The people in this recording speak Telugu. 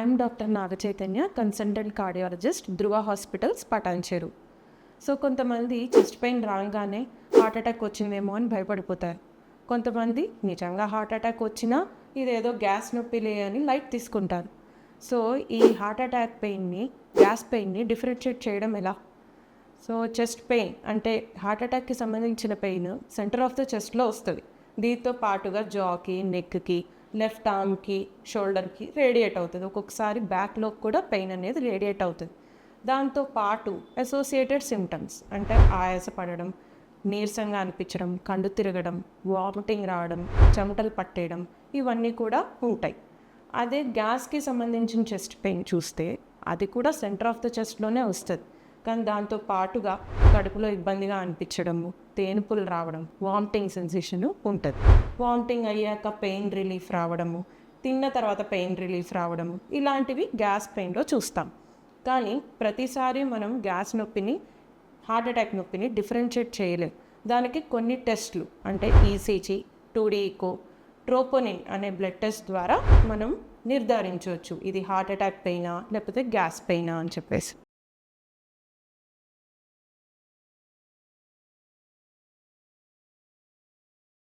I'm doctor Naga Chaitanya, consultant cardiologist, Dhruva hospitals, Patancheru. So కొంతమంది చెస్ట్ పెయిన్ రాగానే హార్ట్ అటాక్ వచ్చిందేమో అని భయపడిపోతారు. కొంతమంది నిజంగా హార్ట్ అటాక్ వచ్చినా ఇదేదో గ్యాస్ నొప్పిలే అని లైట్ తీసుకుంటారు. సో ఈ హార్ట్ అటాక్ పెయిన్ని, గ్యాస్ పెయిన్ని డిఫరెన్షియేట్ చేయడం ఎలా? సో చెస్ట్ పెయిన్ అంటే హార్ట్ అటాక్కి సంబంధించిన పెయిన్ సెంటర్ ఆఫ్ ద చెస్ట్లో వస్తుంది. దీంతో పాటుగా జాకి, నెక్కి, లెఫ్ట్ ఆర్మ్కి, షోల్డర్కి రేడియేట్ అవుతుంది. ఒక్కొక్కసారి బ్యాక్లో కూడా పెయిన్ అనేది రేడియేట్ అవుతుంది. దాంతో పాటు అసోసియేటెడ్ సిమ్టమ్స్ అంటే ఆయాసపడడం, నీరసంగా అనిపించడం, కళ్ళు తిరగడం, వామిటింగ్ రావడం, చెమటలు పట్టేయడం ఇవన్నీ కూడా ఉంటాయి. అదే గ్యాస్కి సంబంధించిన చెస్ట్ పెయిన్ చూస్తే అది కూడా సెంటర్ ఆఫ్ ద చెస్ట్లోనే వస్తుంది. కానీ దాంతో పాటుగా కడుపులో ఇబ్బందిగా అనిపించడము, తేనుపులు రావడం, వామిటింగ్ సెన్సేషన్ ఉంటుంది. వామిటింగ్ అయ్యాక పెయిన్ రిలీఫ్ రావడము, తిన్న తర్వాత పెయిన్ రిలీఫ్ రావడము ఇలాంటివి గ్యాస్ పెయిన్లో చూస్తాం. కానీ ప్రతిసారి మనం గ్యాస్ నొప్పిని, హార్ట్ అటాక్ నొప్పిని డిఫరెన్షియేట్ చేయలేం. దానికి కొన్ని టెస్ట్లు అంటే ఈసీజీ, 2D ఈకో, ట్రోపోనిన్ అనే బ్లడ్ టెస్ట్ ద్వారా మనం నిర్ధారించవచ్చు ఇది హార్ట్ అటాక్ పెయినా లేకపోతే గ్యాస్ పెయినా అని చెప్పేసి.